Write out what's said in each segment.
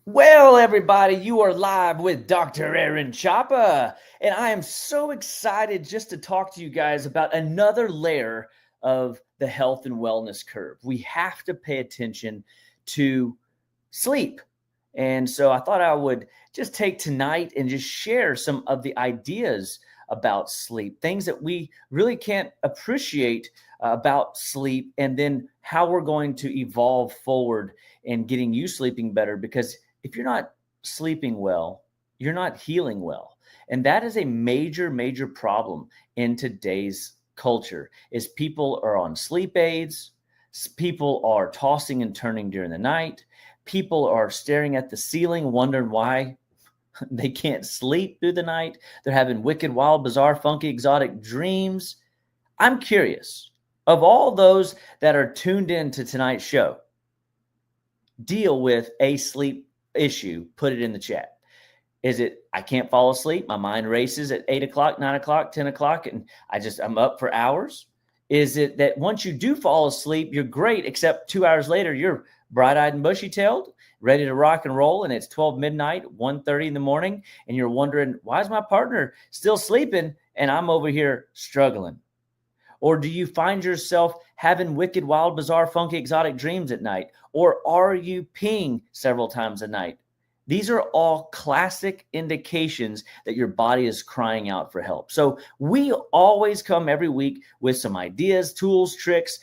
Well, everybody, you are live with Dr. Aaron Chapa, and I am so excited just to talk to you guys about another layer of the health and wellness curve. We have to pay attention to sleep. And so I thought I would just take tonight and just share some of the ideas about sleep, things that we really can't appreciate about sleep, and then how we're going to evolve forward in getting you sleeping better. Because if you're not sleeping well, you're not healing well. And that is a major, major problem in today's culture is people are on sleep aids, people are tossing and turning during the night, people are staring at the ceiling wondering why they can't sleep through the night. They're having wicked, wild, bizarre, funky, exotic dreams. I'm curious, of all those that are tuned in to tonight's show, deal with a sleep issue, put it in the chat. Is it, I can't fall asleep, my mind races at 8 o'clock, 9 o'clock, 10 o'clock, and I'm up for hours? Is it that once you do fall asleep, you're great, except 2 hours later, you're bright-eyed and bushy-tailed, ready to rock and roll, and it's 12 midnight, 1:30 in the morning, and you're wondering, why is my partner still sleeping and I'm over here struggling? Or do you find yourself having wicked, wild, bizarre, funky, exotic dreams at night? Or are you peeing several times a night? These are all classic indications that your body is crying out for help. So we always come every week with some ideas, tools, tricks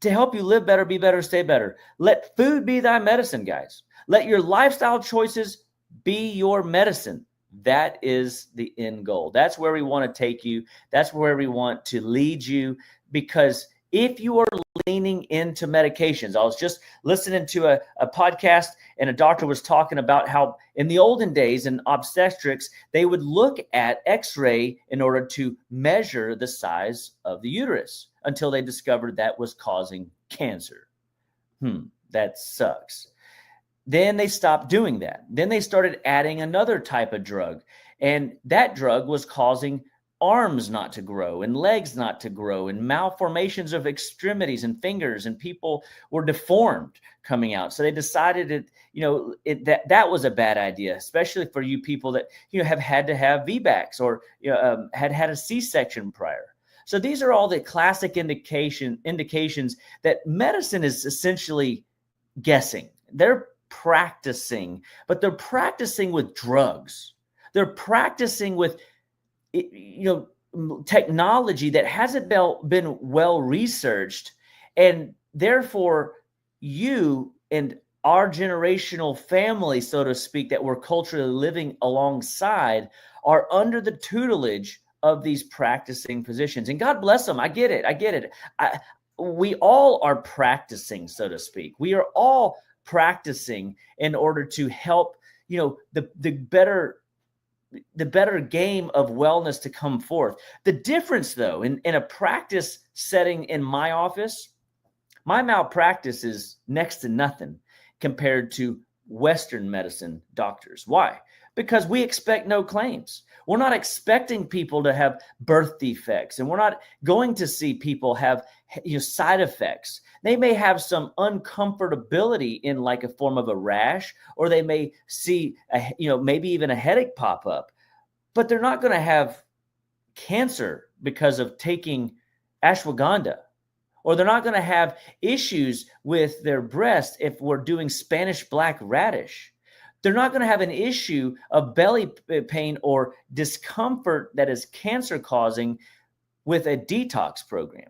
to help you live better, be better, stay better. Let food be thy medicine, guys. Let your lifestyle choices be your medicine. That is the end goal. That's where we want to take you. That's where we want to lead you. Because if you are leaning into medications, I was just listening to a podcast, and a doctor was talking about how in the olden days in obstetrics, they would look at x-ray in order to measure the size of the uterus until they discovered that was causing cancer. That sucks. Then they stopped doing that. Then they started adding another type of drug, and that drug was causing arms not to grow and legs not to grow and malformations of extremities and fingers, and people were deformed coming out. So they decided that was a bad idea, especially for you people that have had to have VBACs or had a C-section prior. So these are all the classic indications that medicine is essentially guessing. They're practicing, but they're practicing with drugs. They're practicing with technology that hasn't been well researched, and therefore you and our generational family, so to speak, that we're culturally living alongside are under the tutelage of these practicing physicians. And God bless them. I get it. We all are practicing, so to speak. We are all practicing in order to help, the better game of wellness to come forth. The difference, though, in a practice setting in my office, my malpractice is next to nothing compared to Western medicine doctors. Why? Because we expect no claims. We're not expecting people to have birth defects, and we're not going to see people have side effects. They may have some uncomfortability in like a form of a rash, or they may see maybe even a headache pop up, but they're not going to have cancer because of taking ashwagandha, or they're not going to have issues with their breast if we're doing Spanish black radish. They're not going to have an issue of belly pain or discomfort that is cancer causing with a detox program.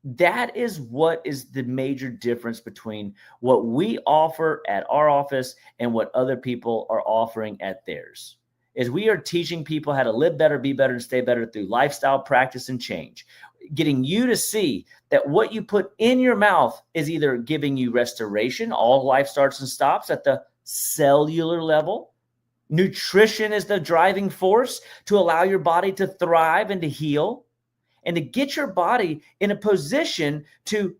That is what is the major difference between what we offer at our office and what other people are offering at theirs. Is we are teaching people how to live better, be better, and stay better through lifestyle practice and change. Getting you to see that what you put in your mouth is either giving you restoration. All life starts and stops at the cellular level. Nutrition is the driving force to allow your body to thrive and to heal, and to get your body in a position to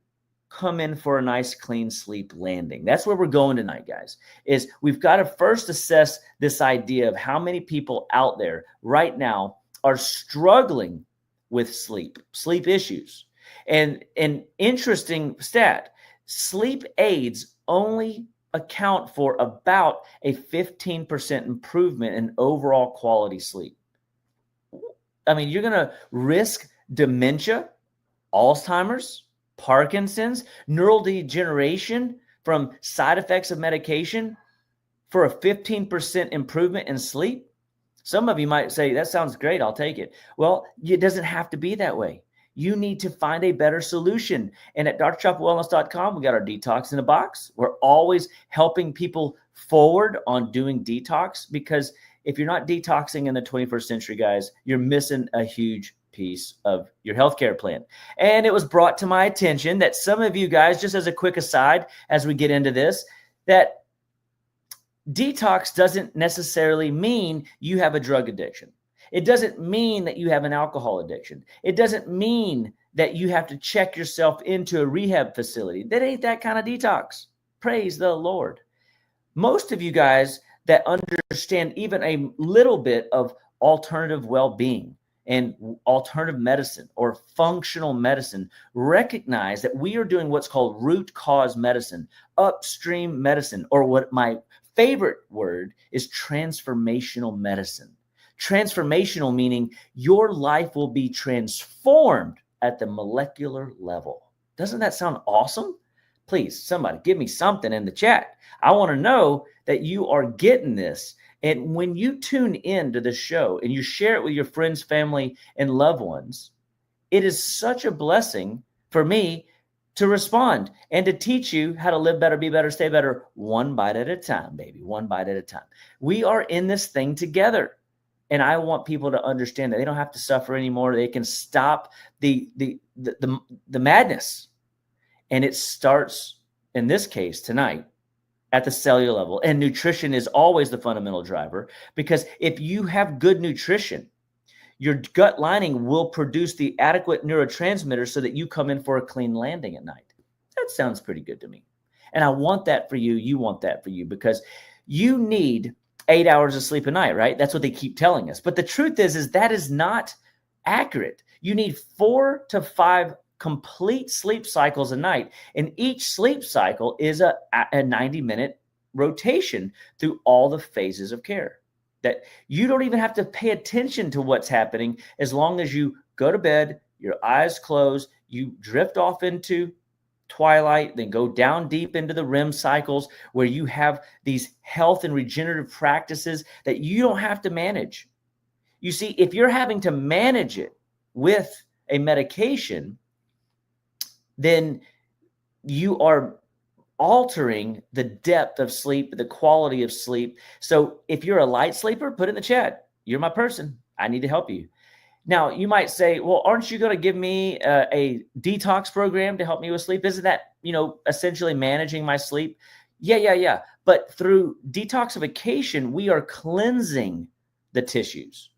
come in for a nice, clean sleep landing. That's where we're going tonight, guys, is we've got to first assess this idea of how many people out there right now are struggling with sleep issues. And an interesting stat, sleep aids only account for about a 15% improvement in overall quality sleep. I mean, you're going to risk dementia, Alzheimer's, Parkinson's, neural degeneration from side effects of medication for a 15% improvement in sleep. Some of you might say, that sounds great, I'll take it. Well, it doesn't have to be that way. You need to find a better solution. And at drchopawellness.com, we got our detox in a box. We're always helping people forward on doing detox, because if you're not detoxing in the 21st century, guys, you're missing a huge piece of your healthcare plan. And it was brought to my attention that some of you guys, just as a quick aside, as we get into this, that detox doesn't necessarily mean you have a drug addiction. It doesn't mean that you have an alcohol addiction. It doesn't mean that you have to check yourself into a rehab facility. That ain't that kind of detox. Praise the Lord. Most of you guys that understand even a little bit of alternative well-being and alternative medicine or functional medicine recognize that we are doing what's called root cause medicine, upstream medicine, or what my favorite word is transformational medicine. Transformational meaning your life will be transformed at the molecular level. Doesn't that sound awesome? Please, somebody give me something in the chat. I want to know that you are getting this. And when you tune in to the show and you share it with your friends, family, and loved ones, it is such a blessing for me to respond and to teach you how to live better, be better, stay better, one bite at a time, baby, one bite at a time. We are in this thing together. And I want people to understand that they don't have to suffer anymore. They can stop the madness. And it starts, in this case, tonight, at the cellular level. And nutrition is always the fundamental driver, because if you have good nutrition, your gut lining will produce the adequate neurotransmitters so that you come in for a clean landing at night. That sounds pretty good to me. And I want that for you. You want that for you, because you need 8 hours of sleep a night, right? That's what they keep telling us. But the truth is that is not accurate. You need 4 to 5 complete sleep cycles a night. And each sleep cycle is a 90-minute rotation through all the phases of care. That you don't even have to pay attention to what's happening as long as you go to bed, your eyes close, you drift off into twilight, then go down deep into the REM cycles where you have these health and regenerative practices that you don't have to manage. You see, if you're having to manage it with a medication, then you are altering the depth of sleep, the quality of sleep. So if you're a light sleeper, put it in the chat. You're my person. I need to help you. Now, you might say, well, aren't you going to give me a detox program to help me with sleep? Isn't that, essentially managing my sleep? Yeah. But through detoxification, we are cleansing the tissues.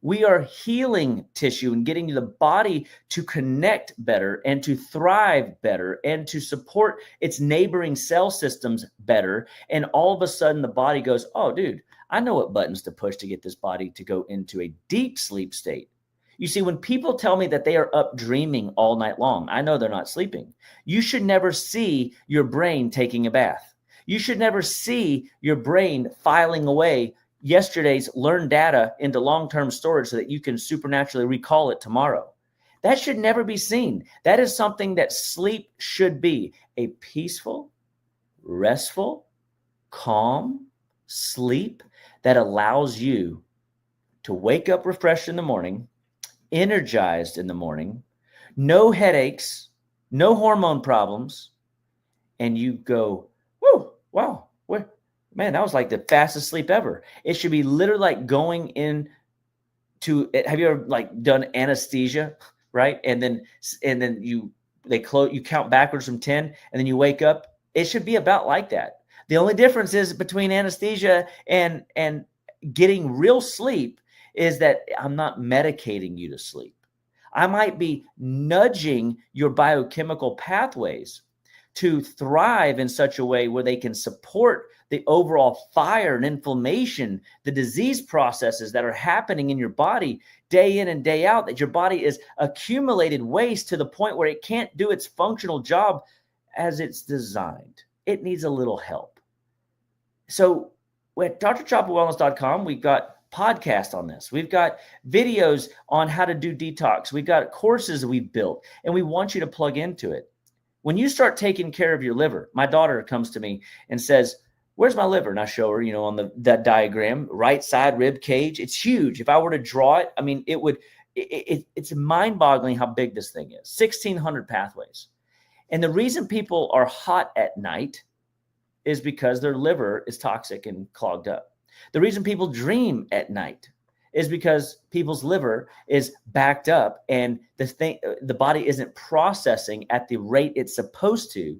We are healing tissue and getting the body to connect better and to thrive better and to support its neighboring cell systems better. And all of a sudden the body goes, oh, dude, I know what buttons to push to get this body to go into a deep sleep state. You see, when people tell me that they are up dreaming all night long, I know they're not sleeping. You should never see your brain taking a bath. You should never see your brain filing away yesterday's learned data into long-term storage so that you can supernaturally recall it tomorrow. That should never be seen. That is something that sleep should be: a peaceful, restful, calm sleep that allows you to wake up refreshed in the morning, energized in the morning, no headaches, no hormone problems, and you go, whoa, wow, man, that was like the fastest sleep ever. It should be literally like going in to, have you ever done anesthesia, right? And then you count backwards from 10 and then you wake up. It should be about like that. The only difference is between anesthesia and getting real sleep is that I'm not medicating you to sleep. I might be nudging your biochemical pathways to thrive in such a way where they can support the overall fire and inflammation, the disease processes that are happening in your body day in and day out, that your body is accumulated waste to the point where it can't do its functional job as it's designed. It needs a little help. So at drchopawellness.com, we've got podcasts on this. We've got videos on how to do detox. We've got courses that we've built, and we want you to plug into it. When you start taking care of your liver, my daughter comes to me and says, "Where's my liver?" And I show her, on that diagram, right side rib cage. It's huge. If I were to draw it, I mean, it's mind-boggling how big this thing is. 1,600 pathways. And the reason people are hot at night is because their liver is toxic and clogged up. The reason people dream at night is because people's liver is backed up and the body isn't processing at the rate it's supposed to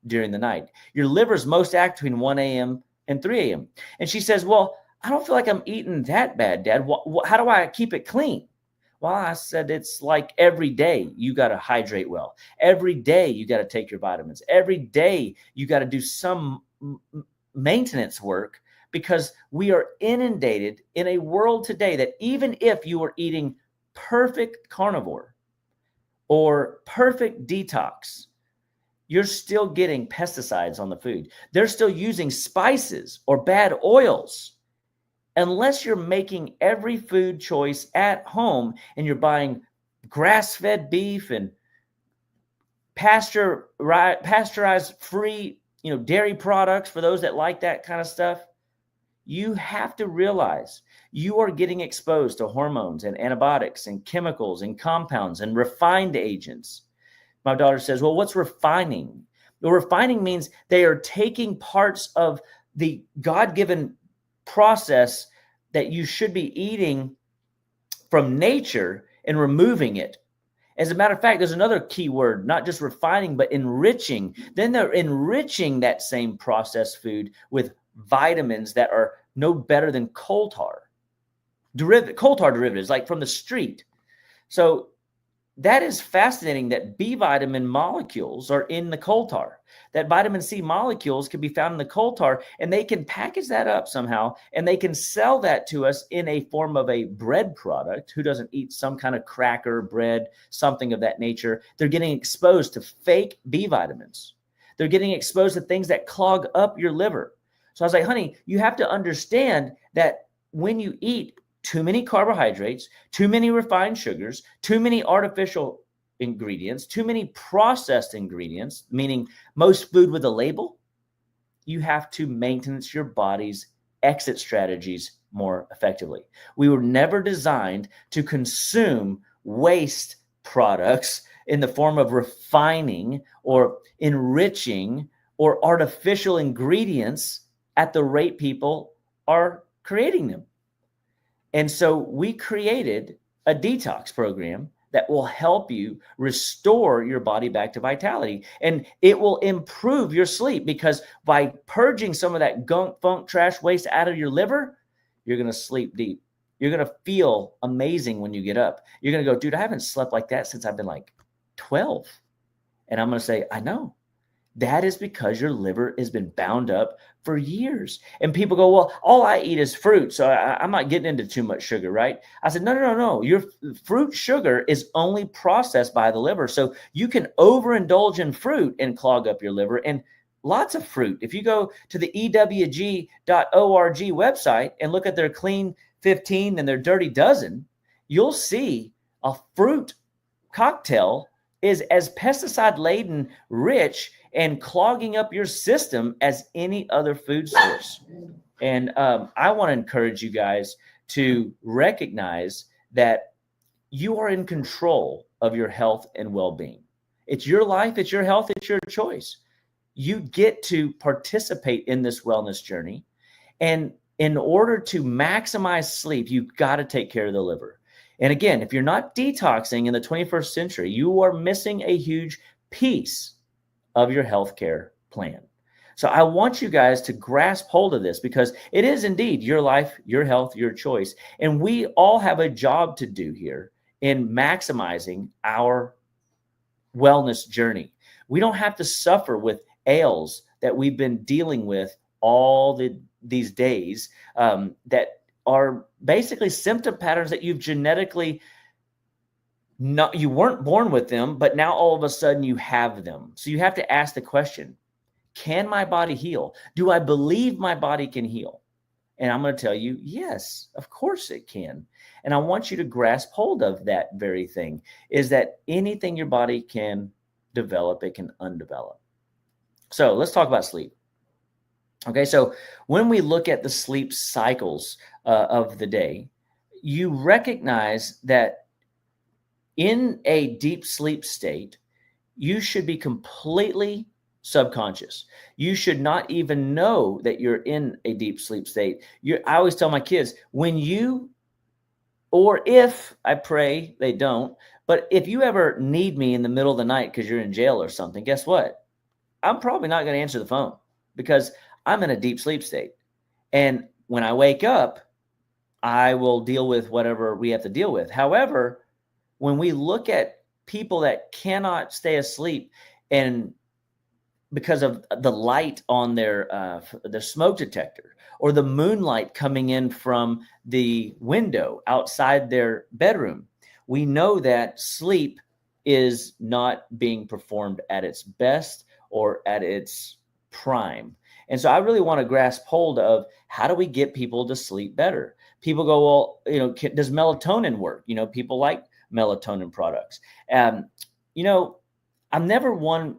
during the night. Your liver's most active between 1 a.m. and 3 a.m. And she says, "Well, I don't feel like I'm eating that bad, Dad. How do I keep it clean?" Well, I said, it's like every day you got to hydrate well. Every day you got to take your vitamins. Every day you got to do some maintenance work, because we are inundated in a world today that even if you are eating perfect carnivore or perfect detox, you're still getting pesticides on the food. They're still using spices or bad oils. Unless you're making every food choice at home and you're buying grass-fed beef and pasteurized free, dairy products for those that like that kind of stuff, you have to realize you are getting exposed to hormones and antibiotics and chemicals and compounds and refined agents. My daughter says, "Well, what's refining?" Well, refining means they are taking parts of the God-given process that you should be eating from nature and removing it. As a matter of fact, there's another key word, not just refining, but enriching. Then they're enriching that same processed food with vitamins that are no better than coal tar derivatives, like from the street. So that is fascinating that B vitamin molecules are in the coal tar, that vitamin C molecules can be found in the coal tar, and they can package that up somehow, and they can sell that to us in a form of a bread product. Who doesn't eat some kind of cracker, bread, something of that nature? They're getting exposed to fake B vitamins. They're getting exposed to things that clog up your liver. So I was like, "Honey, you have to understand that when you eat too many carbohydrates, too many refined sugars, too many artificial ingredients, too many processed ingredients, meaning most food with a label, you have to maintain your body's exit strategies more effectively." We were never designed to consume waste products in the form of refining or enriching or artificial ingredients at the rate people are creating them. And so we created a detox program that will help you restore your body back to vitality. And it will improve your sleep, because by purging some of that gunk, funk, trash, waste out of your liver, you're going to sleep deep. You're going to feel amazing when you get up. You're going to go, "Dude, I haven't slept like that since I've been like 12. And I'm going to say, "I know. That is because your liver has been bound up for years." And people go, "Well, all I eat is fruit, so I'm not getting into too much sugar, right?" I said, No. Your fruit sugar is only processed by the liver. So you can overindulge in fruit and clog up your liver. And lots of fruit. If you go to the ewg.org website and look at their clean 15 and their dirty dozen, you'll see a fruit cocktail is as pesticide laden, rich, and clogging up your system as any other food source. And I want to encourage you guys to recognize that you are in control of your health and well-being. It's your life, it's your health, it's your choice. You get to participate in this wellness journey. And in order to maximize sleep, you've got to take care of the liver. And again, if you're not detoxing in the 21st century, you are missing a huge piece of your healthcare plan. So I want you guys to grasp hold of this, because it is indeed your life, your health, your choice. And we all have a job to do here in maximizing our wellness journey. We don't have to suffer with ails that we've been dealing with all these days that are basically symptom patterns that you've genetically you weren't born with them, but now all of a sudden you have them. So you have to ask the question, Can my body heal? Do I believe my body can heal? And I'm going to tell you, yes, of course it can. And I want you to grasp hold of that very thing, is that anything your body can develop, it can undevelop. So let's talk about sleep. Okay, so when we look at the sleep cycles of the day, you recognize that in a deep sleep state, you should be completely subconscious. You should not even know that you're in a deep sleep state. I always tell my kids, when you, or if, I pray they don't, but if you ever need me in the middle of the night because you're in jail or something, guess what? I'm probably not going to answer the phone because I'm in a deep sleep state. And when I wake up, I will deal with whatever we have to deal with. However, when we look at people that cannot stay asleep and because of the light on their smoke detector or the moonlight coming in from the window outside their bedroom, we know that sleep is not being performed at its best or at its prime. And so I really want to grasp hold of, how do we get people to sleep better? People go, well, does melatonin work? People like melatonin products. I've never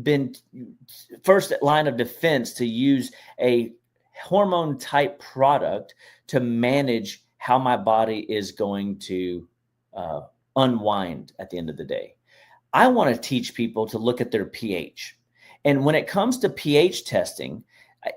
been first line of defense to use a hormone type product to manage how my body is going to unwind at the end of the day. I want to teach people to look at their pH. And when it comes to pH testing,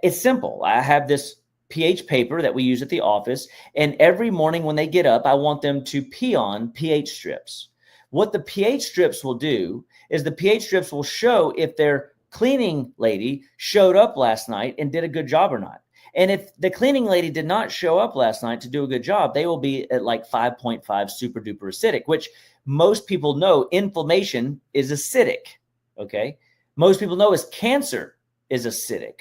it's simple. I have this pH paper that we use at the office, and every morning when they get up, I want them to pee on pH strips. What the pH strips will do is the pH strips will show if their cleaning lady showed up last night and did a good job or not. And if the cleaning lady did not show up last night to do a good job, they will be at like 5.5 super duper acidic, which most people know inflammation is acidic. Okay. Most people know is cancer is acidic.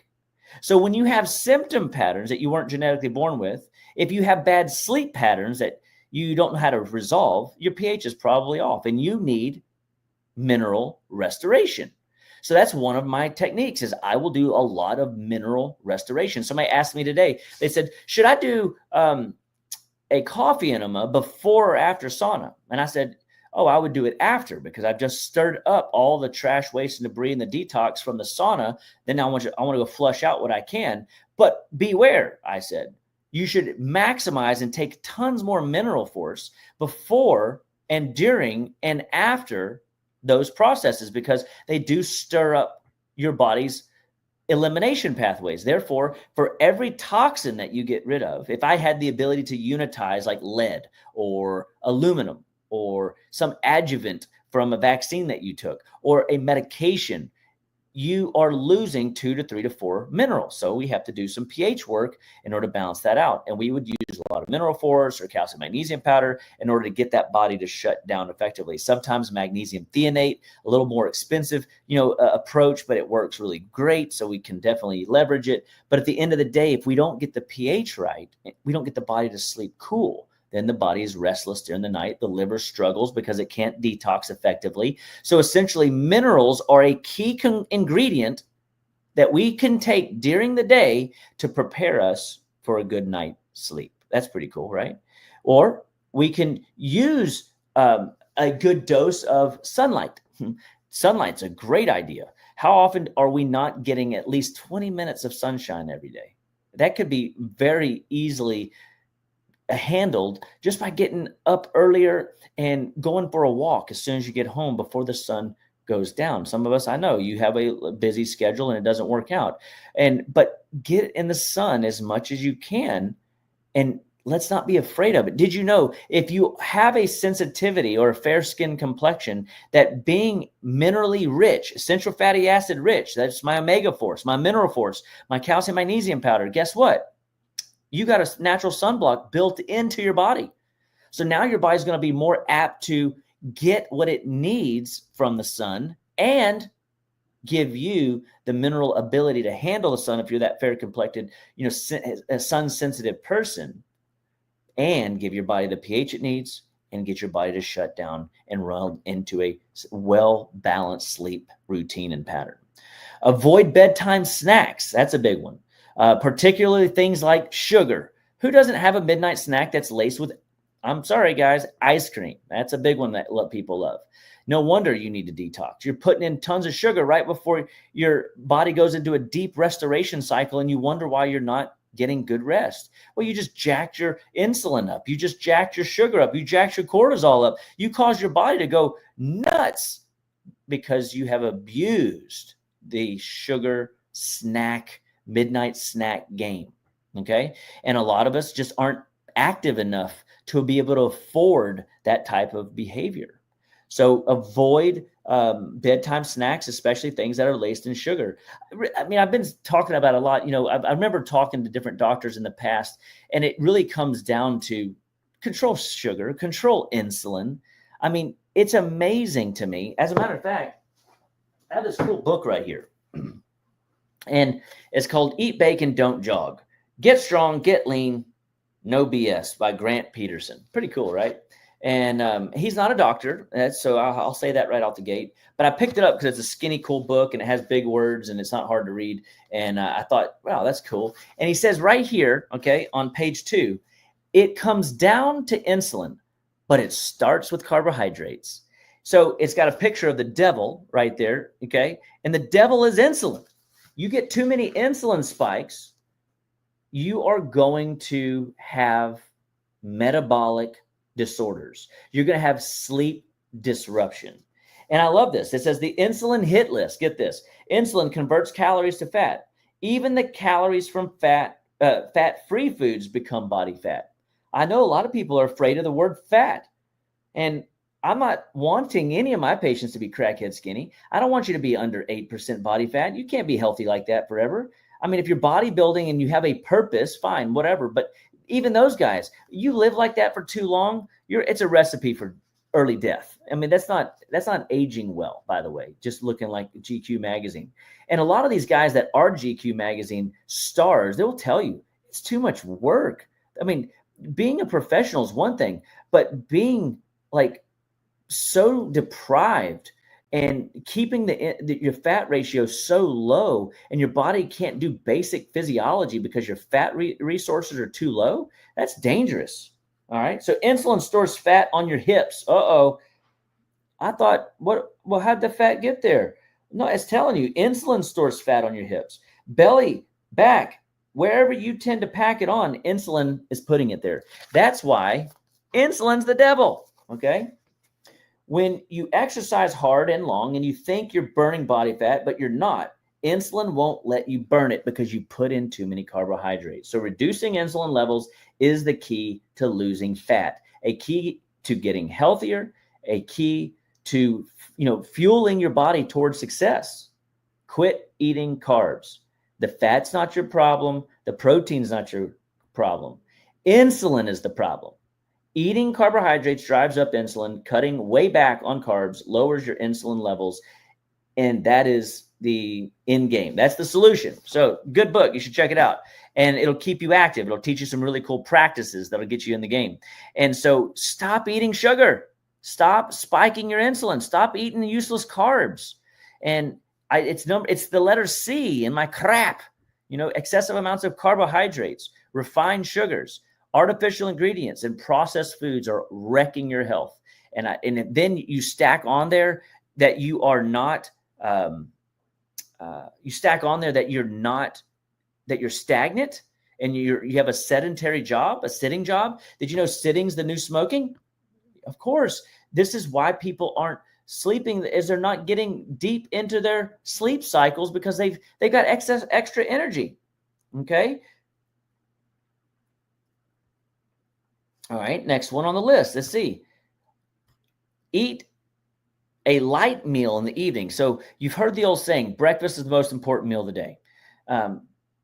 So when you have symptom patterns that you weren't genetically born with, if you have bad sleep patterns that you don't know how to resolve, your pH is probably off and you need mineral restoration. So that's one of my techniques, is I will do a lot of mineral restoration. Somebody asked me today, they said, should I do a coffee enema before or after sauna? And I said, oh, I would do it after, because I've just stirred up all the trash, waste, and debris in the detox from the sauna. Then I want to go flush out what I can. But beware, I said, you should maximize and take tons more mineral force before and during and after those processes, because they do stir up your body's elimination pathways. Therefore, for every toxin that you get rid of, if I had the ability to unitize like lead or aluminum or some adjuvant from a vaccine that you took or a medication, you are losing 2 to 3 to 4 minerals. So we have to do some pH work in order to balance that out. And we would use a lot of mineral force or calcium magnesium powder in order to get that body to shut down effectively. Sometimes magnesium threonate, a little more expensive, approach, but it works really great. So we can definitely leverage it. But at the end of the day, if we don't get the pH right, we don't get the body to sleep cool. Then the body is restless during the night. The liver struggles because it can't detox effectively. So essentially, minerals are a key ingredient that we can take during the day to prepare us for a good night's sleep. That's pretty cool, right? Or we can use a good dose of sunlight. Sunlight's a great idea. How often are we not getting at least 20 minutes of sunshine every day? That could be very easily handled just by getting up earlier and going for a walk as soon as you get home before the sun goes down. Some of us, I know you have a busy schedule and it doesn't work out. But get in the sun as much as you can, and let's not be afraid of it. Did you know if you have a sensitivity or a fair skin complexion, that being minerally rich, essential fatty acid rich, that's my omega force, my mineral force, my calcium magnesium powder, guess what? You got a natural sunblock built into your body. So now your body's going to be more apt to get what it needs from the sun and give you the mineral ability to handle the sun if you're that fair complected, a sun sensitive person, and give your body the pH it needs and get your body to shut down and run into a well balanced sleep routine and pattern. Avoid bedtime snacks. That's a big one. Particularly things like sugar. Who doesn't have a midnight snack that's laced with, I'm sorry, guys, ice cream? That's a big one that people love. No wonder you need to detox. You're putting in tons of sugar right before your body goes into a deep restoration cycle, and you wonder why you're not getting good rest. Well, you just jacked your insulin up. You just jacked your sugar up. You jacked your cortisol up. You caused your body to go nuts because you have abused the sugar snack, midnight snack game. Okay. And a lot of us just aren't active enough to be able to afford that type of behavior. So avoid bedtime snacks, especially things that are laced in sugar. I mean, I've been talking about a lot. I remember talking to different doctors in the past, and it really comes down to control sugar, control insulin. I mean, it's amazing to me. As a matter of fact, I have this cool book right here, and it's called Eat Bacon, Don't Jog. Get Strong, Get Lean, No BS by Grant Peterson. Pretty cool, right? And he's not a doctor, so I'll say that right out the gate. But I picked it up because it's a skinny, cool book, and it has big words, and it's not hard to read. And I thought, wow, that's cool. And he says right here, okay, on page 2, it comes down to insulin, but it starts with carbohydrates. So it's got a picture of the devil right there, okay? And the devil is insulin. You get too many insulin spikes, you are going to have metabolic disorders. You're going to have sleep disruption. And I love this. It says the insulin hit list. Get this. Insulin converts calories to fat. Even the calories from fat-free foods become body fat. I know a lot of people are afraid of the word fat. And I'm not wanting any of my patients to be crackhead skinny. I don't want you to be under 8% body fat. You can't be healthy like that forever. I mean, if you're bodybuilding and you have a purpose, fine, whatever. But even those guys, you live like that for too long, it's a recipe for early death. I mean, that's not aging well, by the way, just looking like GQ magazine. And a lot of these guys that are GQ magazine stars, they'll tell you it's too much work. I mean, being a professional is one thing, but being like so deprived and keeping your fat ratio so low, and your body can't do basic physiology because your fat resources are too low, that's dangerous. All right. So insulin stores fat on your hips. Uh-oh. I thought, well, how'd the fat get there? No, it's telling you insulin stores fat on your hips, belly, back, wherever you tend to pack it on, insulin is putting it there. That's why insulin's the devil. Okay. When you exercise hard and long and you think you're burning body fat, but you're not, insulin won't let you burn it because you put in too many carbohydrates. So reducing insulin levels is the key to losing fat, a key to getting healthier, a key to, fueling your body towards success. Quit eating carbs. The fat's not your problem. The protein's not your problem. Insulin is the problem. Eating carbohydrates drives up insulin. Cutting way back on carbs lowers your insulin levels. And that is the end game. That's the solution. So good book. You should check it out. And it'll keep you active. It'll teach you some really cool practices that'll get you in the game. And so stop eating sugar. Stop spiking your insulin. Stop eating useless carbs. And it's the letter C in my crap. Excessive amounts of carbohydrates, refined sugars, artificial ingredients, and processed foods are wrecking your health. And then you stack on there that you are not. You stack on there that you're stagnant and you have a sedentary job, a sitting job. Did you know sitting's the new smoking? Of course. This is why people aren't sleeping, is they're not getting deep into their sleep cycles because they've got extra energy. Okay. All right, next one on the list. Let's see. Eat a light meal in the evening. So you've heard the old saying, breakfast is the most important meal of the day.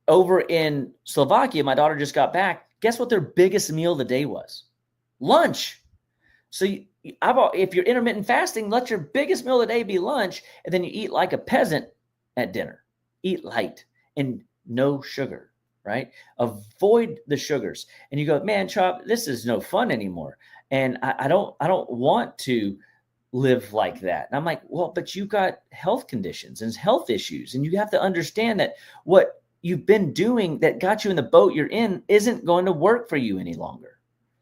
Over in Slovakia, my daughter just got back. Guess what their biggest meal of the day was? Lunch. So if you're intermittent fasting, let your biggest meal of the day be lunch, and then you eat like a peasant at dinner. Eat light and no sugar. Right? Avoid the sugars. And you go, man, Chop, this is no fun anymore. And I don't want to live like that. And I'm like, well, but you got health conditions and health issues. And you have to understand that what you've been doing that got you in the boat you're in isn't going to work for you any longer.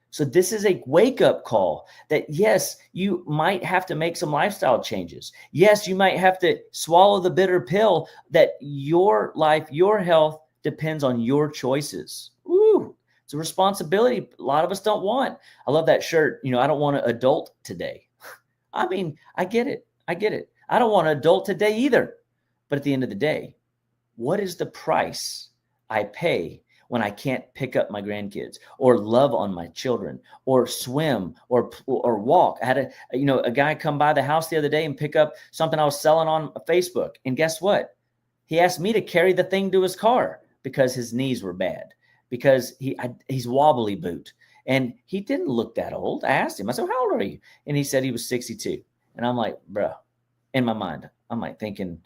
So this is a wake-up call that, yes, you might have to make some lifestyle changes. Yes, you might have to swallow the bitter pill that your life, your health depends on your choices. Ooh, it's a responsibility a lot of us don't want. I love that shirt. I don't want to adult today. I mean, I get it. I get it. I don't want to adult today either. But at the end of the day, what is the price I pay when I can't pick up my grandkids or love on my children or swim or walk? I had a guy come by the house the other day and pick up something I was selling on Facebook. And guess what? He asked me to carry the thing to his car because his knees were bad, because he's wobbly boot. And he didn't look that old. I asked him, I said, how old are you? And he said he was 62. And I'm like, bro, in my mind, I'm like thinking,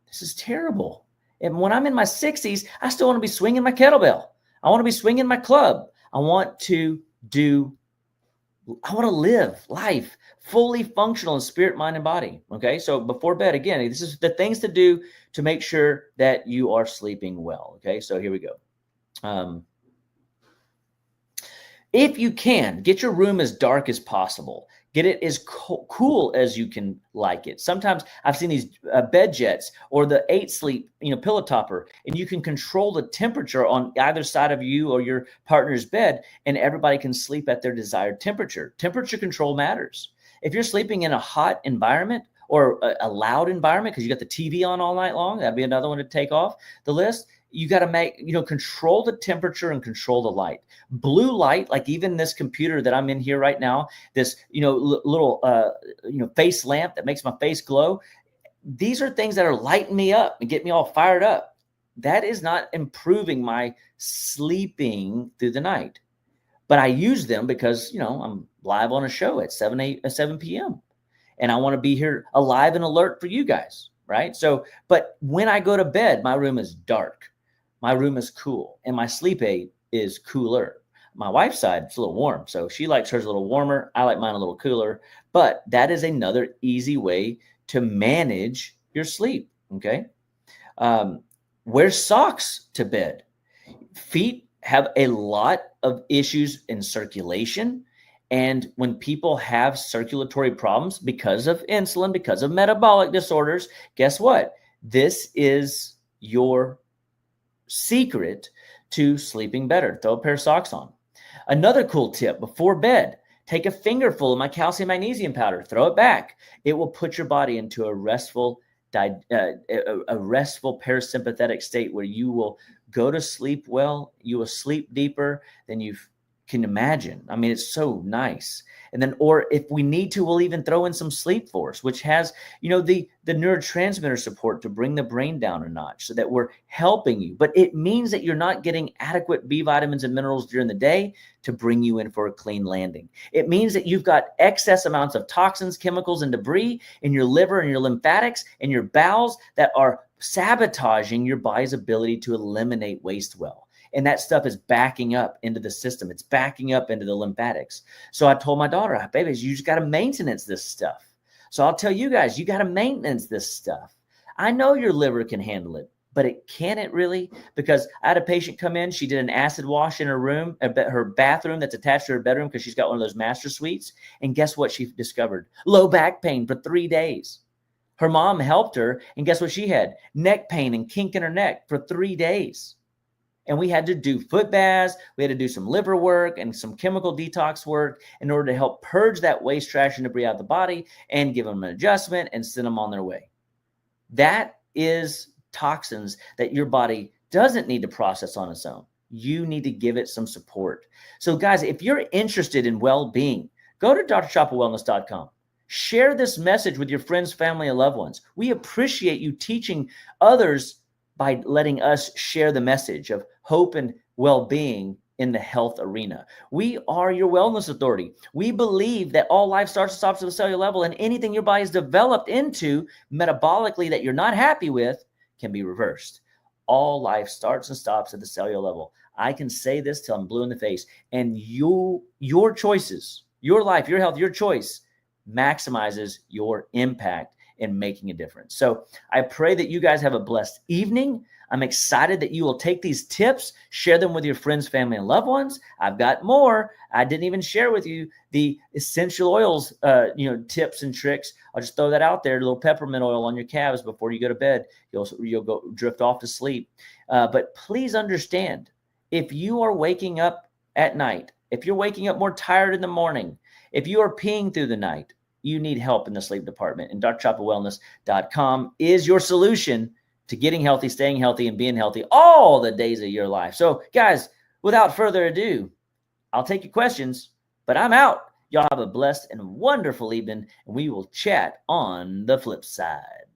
this is terrible. And when I'm in my 60s, I still want to be swinging my kettlebell. I want to be swinging my club. I want to live life fully functional in spirit, mind, and body. Okay. So before bed, again, this is the things to do to make sure that you are sleeping well. Okay. So here we go. If you can, get your room as dark as possible. Get it as cool as you can like it. Sometimes I've seen these bed jets or the 8 sleep, pillow topper, and you can control the temperature on either side of you or your partner's bed, and everybody can sleep at their desired temperature. Temperature control matters. If you're sleeping in a hot environment or a loud environment because you got the TV on all night long, that'd be another one to take off the list. You got to control the temperature and control the light. Blue light, like even this computer that I'm in here right now, this, little, face lamp that makes my face glow. These are things that are lighting me up and get me all fired up. That is not improving my sleeping through the night. But I use them because, I'm live on a show at 7 p.m. And I want to be here alive and alert for you guys, right? So, but when I go to bed, my room is dark. My room is cool, and my sleep aid is cooler. My wife's side, it's a little warm, so she likes hers a little warmer. I like mine a little cooler, but that is another easy way to manage your sleep, okay? Wear socks to bed. Feet have a lot of issues in circulation, and when people have circulatory problems because of insulin, because of metabolic disorders, guess what? This is your secret to sleeping better. Throw a pair of socks on. Another cool tip before bed, take a fingerful of my calcium magnesium powder, throw it back. It will put your body into a restful parasympathetic state where you will go to sleep well. You will sleep deeper than you can imagine. I mean, it's so nice. And then, or if we need to, we'll even throw in some Sleep Force, which has, the neurotransmitter support to bring the brain down a notch so that we're helping you. But it means that you're not getting adequate B vitamins and minerals during the day to bring you in for a clean landing. It means that you've got excess amounts of toxins, chemicals, and debris in your liver and your lymphatics and your bowels that are sabotaging your body's ability to eliminate waste well. And that stuff is backing up into the system. It's backing up into the lymphatics. So I told my daughter, baby, you just got to maintenance this stuff. So I'll tell you guys, you got to maintenance this stuff. I know your liver can handle it, but can it really? Because I had a patient come in. She did an acid wash in her room, her bathroom that's attached to her bedroom because she's got one of those master suites. And guess what she discovered? Low back pain for 3 days. Her mom helped her. And guess what she had? Neck pain and kink in her neck for 3 days. And we had to do foot baths. We had to do some liver work and some chemical detox work in order to help purge that waste, trash, and debris out of the body and give them an adjustment and send them on their way. That is toxins that your body doesn't need to process on its own. You need to give it some support. So guys, if you're interested in well-being, go to drchapawellness.com. Share this message with your friends, family, and loved ones. We appreciate you teaching others by letting us share the message of hope and well-being in the health arena. We are your wellness authority. We believe that all life starts and stops at the cellular level, and anything your body is developed into metabolically that you're not happy with can be reversed. All life starts and stops at the cellular level. I can say this till I'm blue in the face. And your choices, your life, your health, your choice maximizes your impact in making a difference. So I pray that you guys have a blessed evening. I'm excited that you will take these tips, share them with your friends, family, and loved ones. I've got more. I didn't even share with you the essential oils, tips and tricks. I'll just throw that out there. A little peppermint oil on your calves before you go to bed. You'll go drift off to sleep. But please understand, if you are waking up at night, if you're waking up more tired in the morning, if you are peeing through the night, you need help in the sleep department. And drchapawellness.com is your solution to getting healthy, staying healthy, and being healthy all the days of your life. So, guys, without further ado, I'll take your questions, but I'm out. Y'all have a blessed and wonderful evening, and we will chat on the flip side.